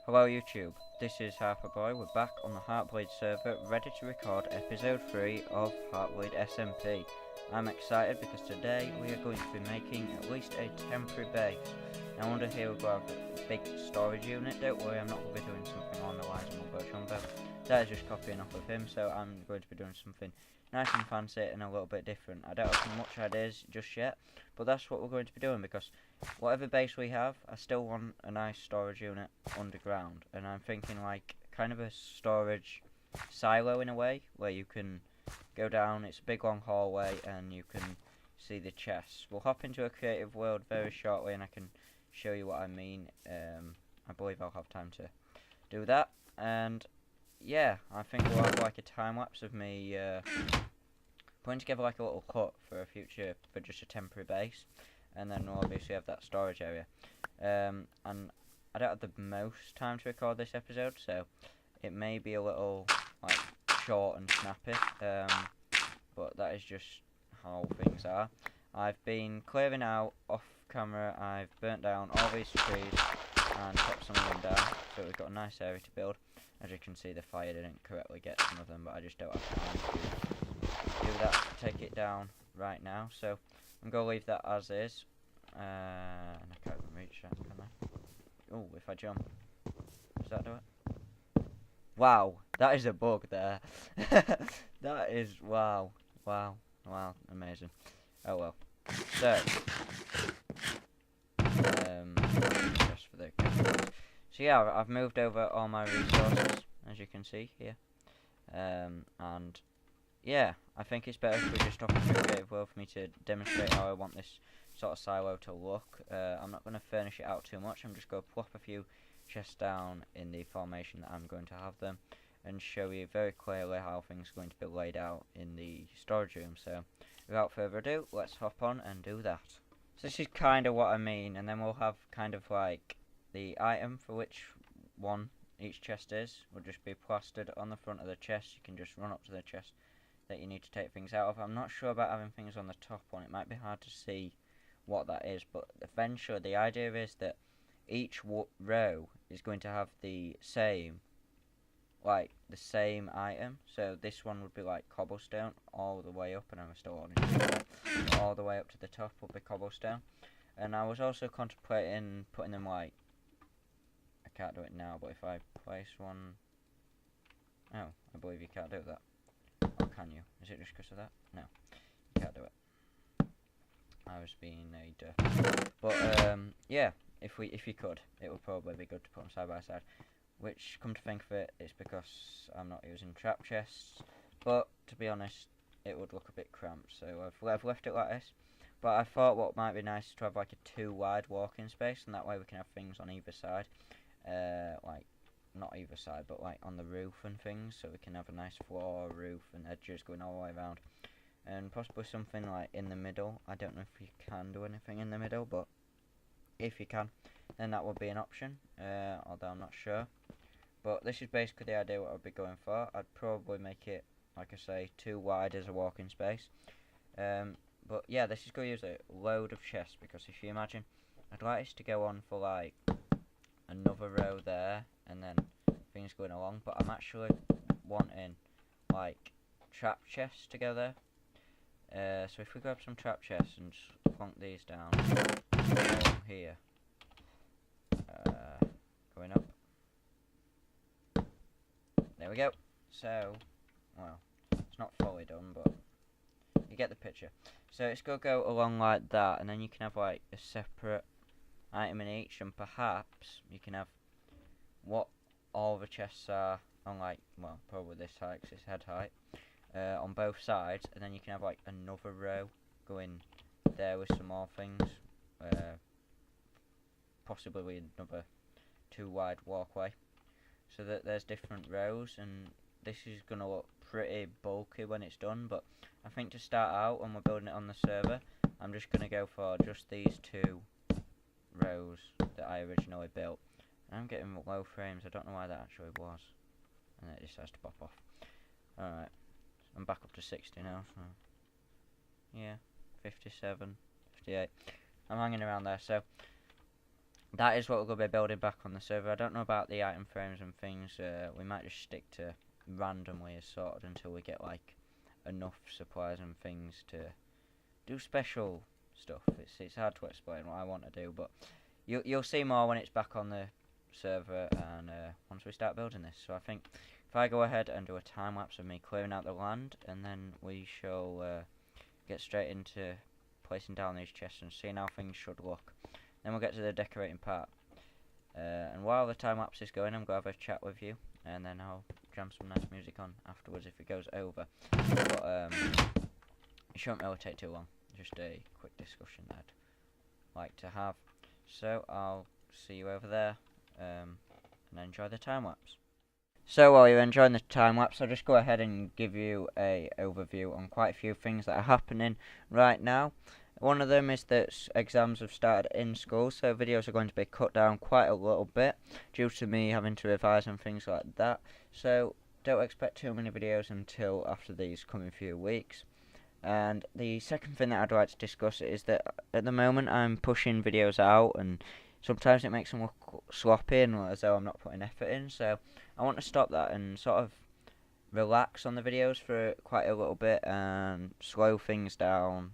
Hello YouTube, this is HeartBleed. We're back on the HeartBleed server, ready to record episode 3 of HeartBleed SMP. I'm excited because today we are going to be making at least a temporary base. Now under here we've got a big storage unit. Don't worry, I'm not going to be doing something along the lines of my Jumbo. That is just copying off of him, so I'm going to be doing something nice and fancy and a little bit different. I don't have much ideas just yet, but that's what we're going to be doing because whatever base we have, I still want a nice storage unit underground, and I'm thinking like kind of a storage silo in a way, where you can go down, it's a big long hallway, and you can see the chests. We'll hop into a creative world very shortly, and I can show you what I mean. I believe I'll have time to do that, and yeah, I think we'll have like a time lapse of me putting together like a little hut for a future, for just a temporary base. And then we'll obviously have that storage area. And I don't have the most time to record this episode, so it may be a little like short and snappy. But that is just how things are. I've been clearing out off camera. I've burnt down all these trees and kept some of them down, so we've got a nice area to build. As you can see, the fire didn't correctly get some of them, but I just don't have time to do that. Take it down right now. So I'm going to leave that as is. And I can't even reach that, can I? Oh, if I jump. Does that do it? Wow, that is a bug there. That is, wow, amazing. Oh well. So, just for the... So yeah, I've moved over all my resources, as you can see here. And yeah, I think it's better if we just open the creative world for me to demonstrate how I want this sort of silo to look. I'm not going to furnish it out too much. I'm just going to plop a few chests down in the formation that I'm going to have them, and show you very clearly how things are going to be laid out in the storage room. So without further ado, let's hop on and do that. So this is kind of what I mean, and then we'll have kind of like the item for which one each chest is will just be plastered on the front of the chest. You can just run up to the chest that you need to take things out of. I'm not sure about having things on the top one. It might be hard to see what that is, but eventually the idea is that each row is going to have the same item. So this one would be like cobblestone all the way up, and I'm still on it, all the way up to the top will be cobblestone. And I was also contemplating putting them like, I can't do it now, but if I place one, oh, I believe you can't do that. Or can you? Is it just because of that? No, you can't do it. I was being a derp. But yeah, if you could, it would probably be good to put them side by side. Which, come to think of it, it's because I'm not using trap chests. But to be honest, it would look a bit cramped, so I've left it like this. But I thought what might be nice is to have like a 2 wide walking space, and that way we can have things on either side. Like, not either side, but like on the roof and things, so we can have a nice floor, roof, and edges going all the way around. And possibly something like in the middle. I don't know if you can do anything in the middle, but if you can, then that would be an option, although I'm not sure. But this is basically the idea what I'd be going for. I'd probably make it, like I say, 2 wide as a walking space. But yeah, this is going to use a load of chests, because if you imagine, I'd like this to go on for like another row there, and then things going along, but I'm actually wanting like trap chests together. So if we grab some trap chests and just plonk these down here, going up, there we go. So, well, it's not fully done, but you get the picture. So it's going to go along like that, and then you can have like a separate item in each, and perhaps you can have what all the chests are on, like, well, probably this height, 'cause it's head height, on both sides, and then you can have like another row going there with some more things, possibly with another 2 wide walkway, so that there's different rows. And this is going to look pretty bulky when it's done, but I think to start out, when we're building it on the server, I'm just going to go for just these 2 rows that I originally built. And I'm getting low frames, I don't know why that actually was, and then it decides to pop off. Alright, I'm back up to 60 now, so yeah, 57, 58. I'm hanging around there. So that is what we're going to be building back on the server. I don't know about the item frames and things. We might just stick to randomly as sorted until we get like enough supplies and things to do special stuff. It's hard to explain what I want to do, but you'll see more when it's back on the server and once we start building this. So I think if I go ahead and do a time lapse of me clearing out the land, and then we shall get straight into placing down these chests and seeing how things should look. Then we'll get to the decorating part. And while the time lapse is going, I'm going to have a chat with you, and then I'll jam some nice music on afterwards if it goes over. But it shouldn't really take too long. Just a quick discussion that I'd like to have. So I'll see you over there, and enjoy the time lapse. So while you're enjoying the time lapse, I'll just go ahead and give you a overview on quite a few things that are happening right now. One of them is that exams have started in school, so videos are going to be cut down quite a little bit due to me having to revise and things like that. So don't expect too many videos until after these coming few weeks. And the second thing that I'd like to discuss is that at the moment I'm pushing videos out, and sometimes it makes them look sloppy and as though I'm not putting effort in. So I want to stop that and sort of relax on the videos for quite a little bit and slow things down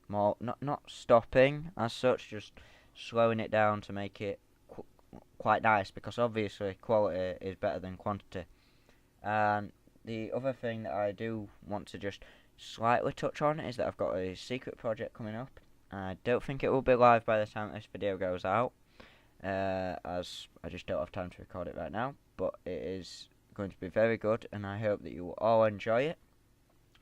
more. Not stopping as such, just slowing it down to make it quite nice, because obviously quality is better than quantity. And the other thing that I do want to just slightly touch on is that I've got a secret project coming up. I don't think it will be live by the time this video goes out, as I just don't have time to record it right now, but it is going to be very good, and I hope that you will all enjoy it.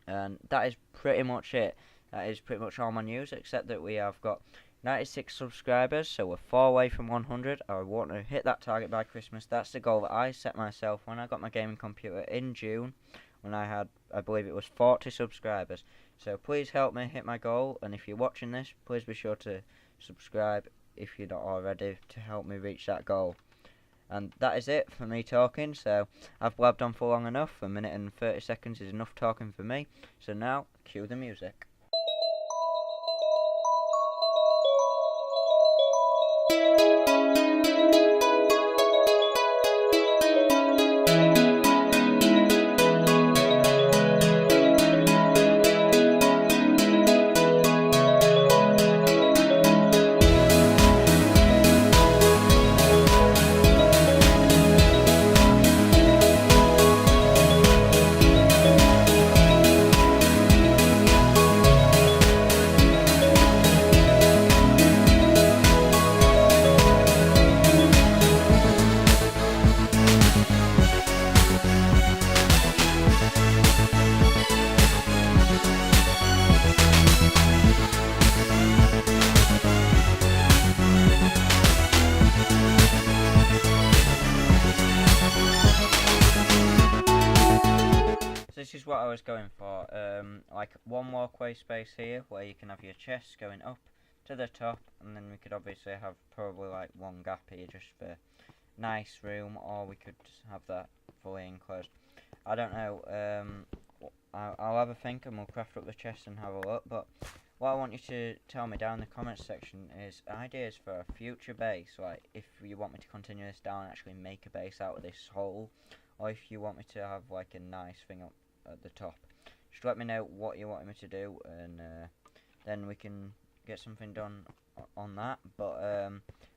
And that is pretty much it. That is pretty much all my news, except that we have got 96 subscribers, so we're 4 away from 100. I want to hit that target by Christmas. That's the goal that I set myself when I got my gaming computer in June, when I had, I believe it was 40 subscribers. So please help me hit my goal, and if you're watching this, please be sure to subscribe if you're not already, to help me reach that goal. And that is it for me talking, so I've blabbed on for long enough. A minute and 30 seconds is enough talking for me. So now, cue the music. This is what I was going for, like one walkway space here where you can have your chests going up to the top, and then we could obviously have probably like one gap here just for nice room, or we could have that fully enclosed. I don't know, I'll have a think and we'll craft up the chests and have a look, but what I want you to tell me down in the comments section is ideas for a future base, like if you want me to continue this down and actually make a base out of this hole, or if you want me to have like a nice thing up at the top. Just let me know what you want me to do, and then we can get something done on that. But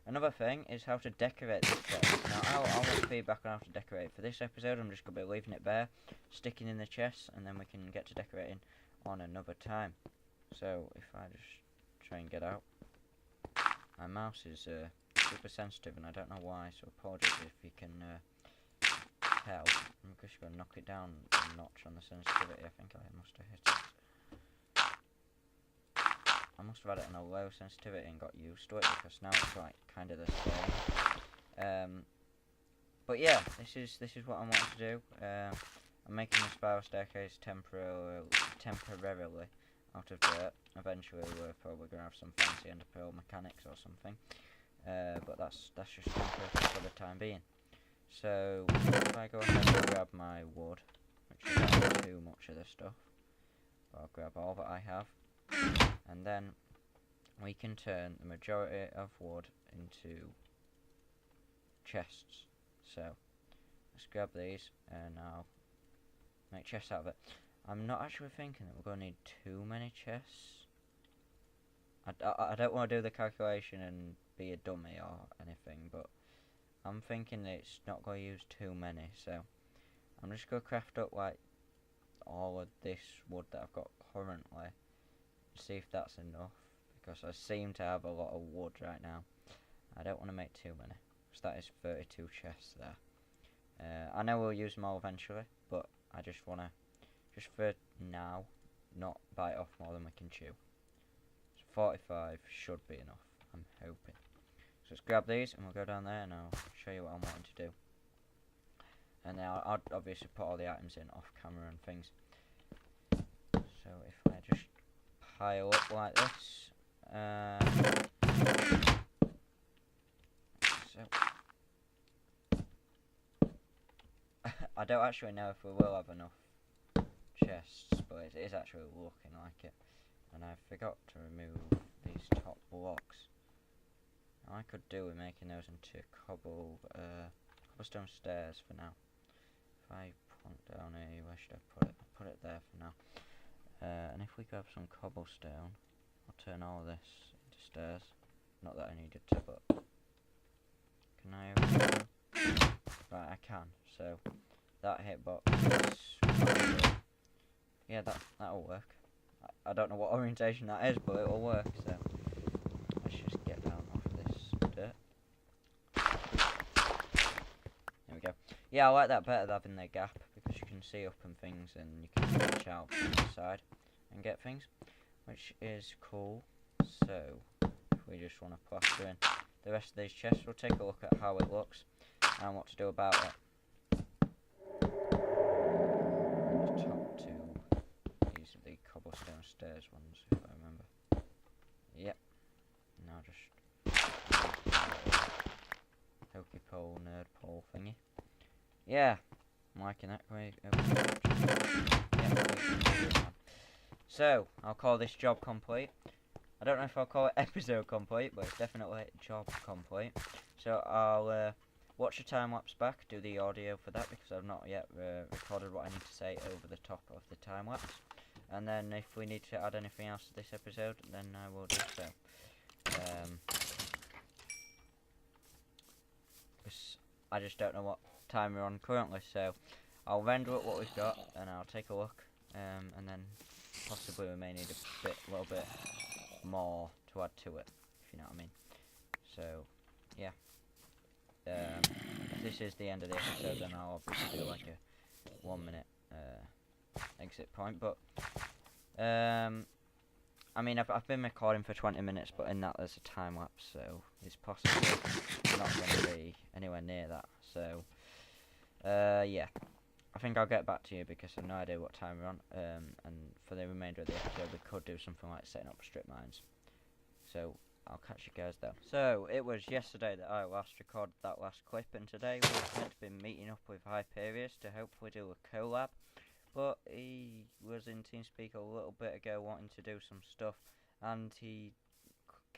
another thing is how to decorate this chest. Now I want feedback on how to decorate. For this episode I'm just going to be leaving it bare, sticking in the chest, and then we can get to decorating on another time. So if I just try and get out, my mouse is super sensitive and I don't know why, so apologies if you can tell. I'm just going to knock it down a notch on the sensitivity. I think I must have hit it. I must have had it on a low sensitivity and got used to it, because now it's like kind of the same. But yeah, this is what I want to do. I'm making the spiral staircase temporarily out of dirt. Eventually we're probably going to have some fancy ender pearl mechanics or something. But that's just temporary for the time being. So if I go ahead and grab my wood, which is not too much of this stuff, but I'll grab all that I have, and then we can turn the majority of wood into chests. So let's grab these and I'll make chests out of it. I'm not actually thinking that we're going to need too many chests. I don't want to do the calculation and be a dummy or anything, but I'm thinking that it's not going to use too many, so I'm just going to craft up like all of this wood that I've got currently, see if that's enough, because I seem to have a lot of wood right now. I don't want to make too many, because that is 32 chests there. I know we'll use more eventually, but I just want to, just for now, not bite off more than we can chew. 45 should be enough, I'm hoping. So let's grab these and we'll go down there and I'll show you what I'm wanting to do. And then I'll obviously put all the items in off camera and things. So if I just pile up like this. I don't actually know if we will have enough chests, but it is actually looking like it. And I forgot to remove these top blocks. Now I could do with making those into cobblestone stairs for now. If I point down here, where should I put it? I'll put it there for now. And if we grab some cobblestone, I'll turn all this into stairs. Not that I needed to, but can I? Right, I can. So that hitbox is, yeah, that'll work. I don't know what orientation that is, but it'll work. So let's just get down off this dirt. There we go. Yeah, I like that better than having the gap, because you can see up and things, and you can reach out from the side and get things, which is cool. So if we just want to plaster in the rest of these chests, we'll take a look at how it looks and what to do about it. The top two, these are the cobblestone stairs ones, if I remember. Yep. Now just hokey pole, nerd pole thingy. Yeah, I'm liking that. So I'll call this job complete. I don't know if I'll call it episode complete, but it's definitely job complete. So I'll watch the time lapse back, do the audio for that, because I've not yet recorded what I need to say over the top of the time lapse. And then if we need to add anything else to this episode, then I will do so. I just don't know what time we're on currently, so I'll render up what we've got and I'll take a look, and then possibly we may need a little bit more to add to it, if you know what I mean. So yeah, if this is the end of the episode, then I'll obviously do like a 1 minute exit point, but I mean, I've been recording for 20 minutes, but in that there's a time lapse, so it's possibly not going to be anywhere near that. So, yeah, I think I'll get back to you because I've no idea what time we're on. And for the remainder of the episode, we could do something like setting up strip mines. So I'll catch you guys then. So it was yesterday that I last recorded that last clip, and today we were meant to be meeting up with Hyperius to hopefully do a collab. But he was in TeamSpeak a little bit ago wanting to do some stuff, and he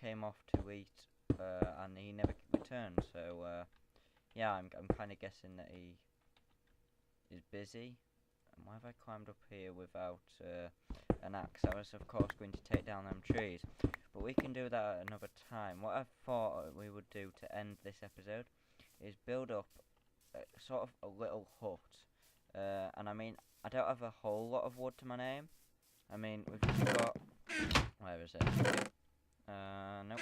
came off to eat, and he never returned. So yeah, I'm kind of guessing that he is busy. And why have I climbed up here without an axe? I was of course going to take down them trees, but we can do that at another time. What I thought we would do to end this episode is build up sort of a little hut, and I mean, I don't have a whole lot of wood to my name. I mean, we've got... Where is it? Nope.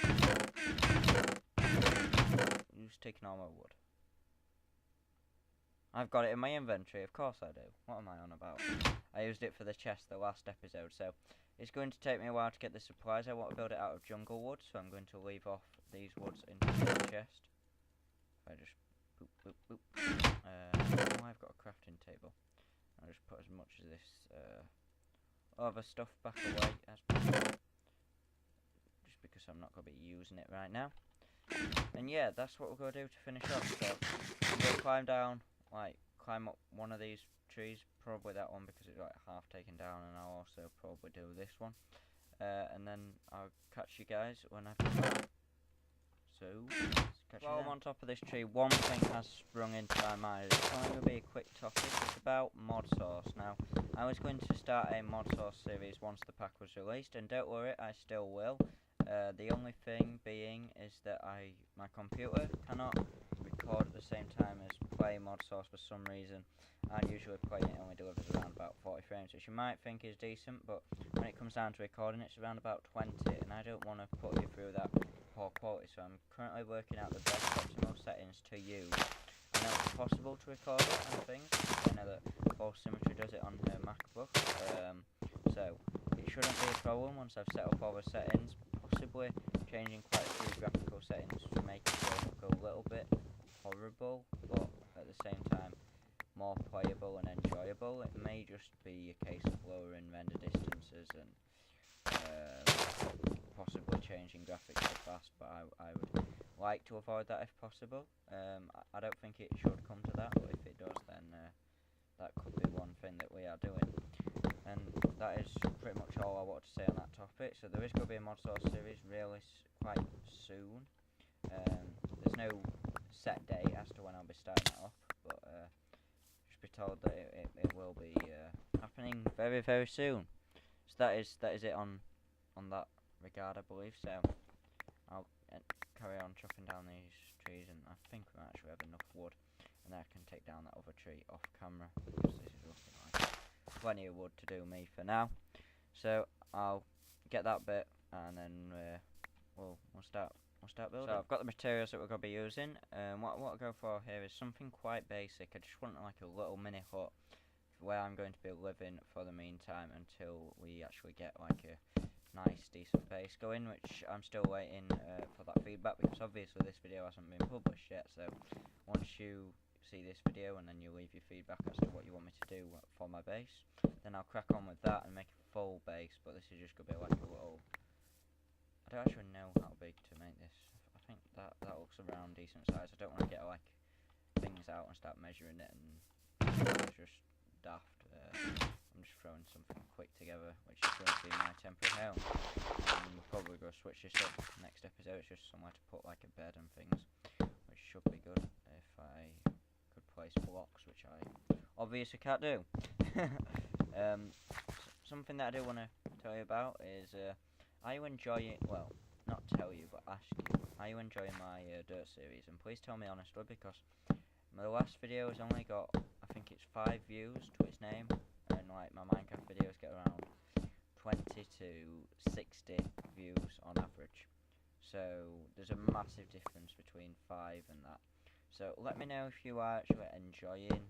Who's taking all my wood? I've got it in my inventory, of course I do. What am I on about? I used it for the chest the last episode, so it's going to take me a while to get the supplies. I want to build it out of jungle wood, so I'm going to leave off these woods into the chest. If I just... boop, boop, boop. I've got a crafting table. I'll just put as much of this other stuff back away as possible, just because I'm not going to be using it right now. And yeah, that's what we're going to do to finish off. So I'm going to climb up one of these trees, probably that one because it's like half taken down, and I'll also probably do this one, and then I'll catch you guys when I've done that. So, while I'm on top of this tree, one thing has sprung into my mind. It's only going to be a quick topic. It's about mod source. Now, I was going to start a mod source series once the pack was released, and don't worry, I still will. The only thing being is that my computer cannot record at the same time as play mod source for some reason. And usually playing it only delivers around about 40 frames, which you might think is decent, but when it comes down to recording, it's around about 20, and I don't want to put you through that poor quality, so I'm currently working out the best optimal settings to use. I know it's possible to record it and things. I know that Full Symmetry does it on her MacBook, so it shouldn't be a problem once I've set up all the settings, possibly changing quite a few graphical settings to make it look a little bit horrible, but at the same time more playable and enjoyable. It may just be a case of lowering render distances and possibly changing graphics to fast, but I would like to avoid that if possible. I don't think it should come to that, but if it does, then that could be one thing that we are doing. And that is pretty much all I want to say on that topic. So there is going to be a mod source series really quite soon. There's no set date as to when I'll be starting it off, but just be told that it will be happening very, very soon. So that is it on that regard, I believe. So I'll carry on chopping down these trees, and I think we actually have enough wood, and then I can take down that other tree off camera, because this is looking like plenty of wood to do me for now. So I'll get that bit, and then we'll start building. So I've got the materials that we're going to be using. What I'll go for here is something quite basic. I just want like a little mini hut where I'm going to be living for the meantime until we actually get like a nice decent base going, which I'm still waiting for that feedback, because obviously this video hasn't been published yet. So once you see this video and then you leave your feedback as to what you want me to do for my base, then I'll crack on with that and make a full base. But this is just going to be like a little, I don't actually know how big to make this. I think that looks around decent size. I don't want to get like things out and start measuring it, and it's just daft. I'm just throwing something quick together, which is going to be my temporary home. I'm probably going to switch this up next episode. It's just somewhere to put like a bed and things, which should be good if I could place blocks, which I obviously can't do. Something that I do want to tell you about is are you enjoying, well, not tell you, but ask you, are you enjoying my dirt series? And please tell me honestly, because my last video has only got, I think it's 5 views to its name, and like my Minecraft videos get around 20 to 60 views on average. So there's a massive difference between 5 and that. So let me know if you are actually enjoying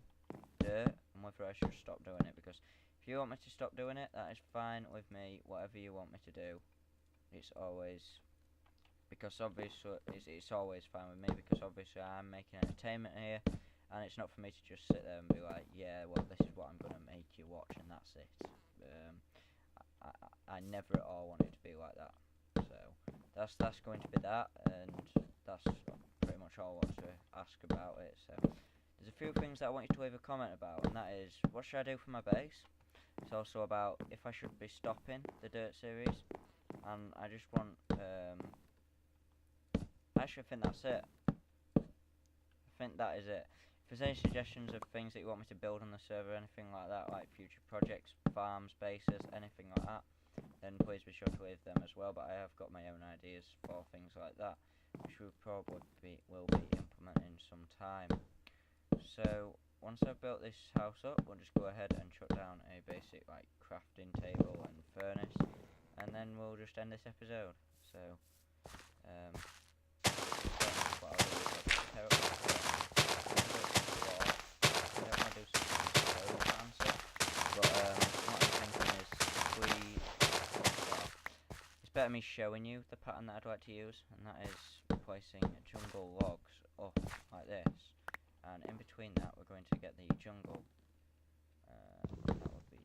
dirt and whether I should stop doing it, because if you want me to stop doing it, that is fine with me. Whatever you want me to do, it's always, because obviously it's always fine with me, because obviously I'm making entertainment here, and it's not for me to just sit there and be like, yeah, well, this is what I'm going to make you watch and that's it. I never at all want it to be like that. So that's going to be that, and that's pretty much all I want to ask about it. So there's a few things that I want you to leave a comment about, and that is, what should I do for my base? It's also about if I should be stopping the dirt series, and I just want, I actually think that's it. I think that is it. If there's any suggestions of things that you want me to build on the server, anything like that, like future projects, farms, bases, anything like that, then please be sure to leave them as well. But I have got my own ideas for things like that, which we probably will be implementing some time. So once I've built this house up, we'll just go ahead and shut down a basic like crafting table and furnace, and then we'll just end this episode. So what I'll do is I'll just tear up the floor. I don't want to do something so fancy, but what I'm thinking is, if we, well, it's better me showing you the pattern that I'd like to use, and that is placing jungle logs up like this, and in between that we're going to get the jungle. That would be,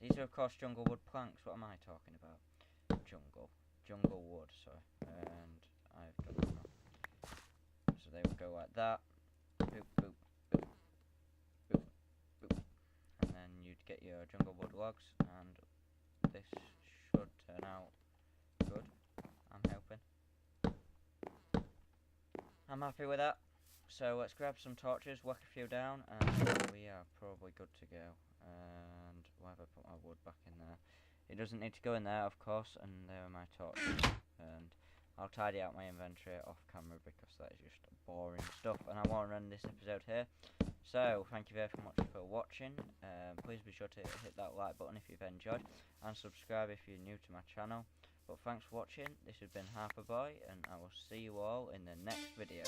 these are of course jungle wood planks. What am I talking about? Jungle wood, sorry. And I've done that now. So they would go like that. Boop, boop, boop, boop, boop. And then you'd get your jungle wood logs, and this should turn out good, I'm hoping. happy with that. So let's grab some torches, whack a few down, and we are probably good to go. And why have I put my wood back in there? It doesn't need to go in there, of course, and there are my torches. And I'll tidy out my inventory off camera because that is just boring stuff, and I want to end this episode here. So, thank you very much for watching. Please be sure to hit that like button if you've enjoyed, and subscribe if you're new to my channel. But thanks for watching. This has been HeartBleed, and I will see you all in the next video.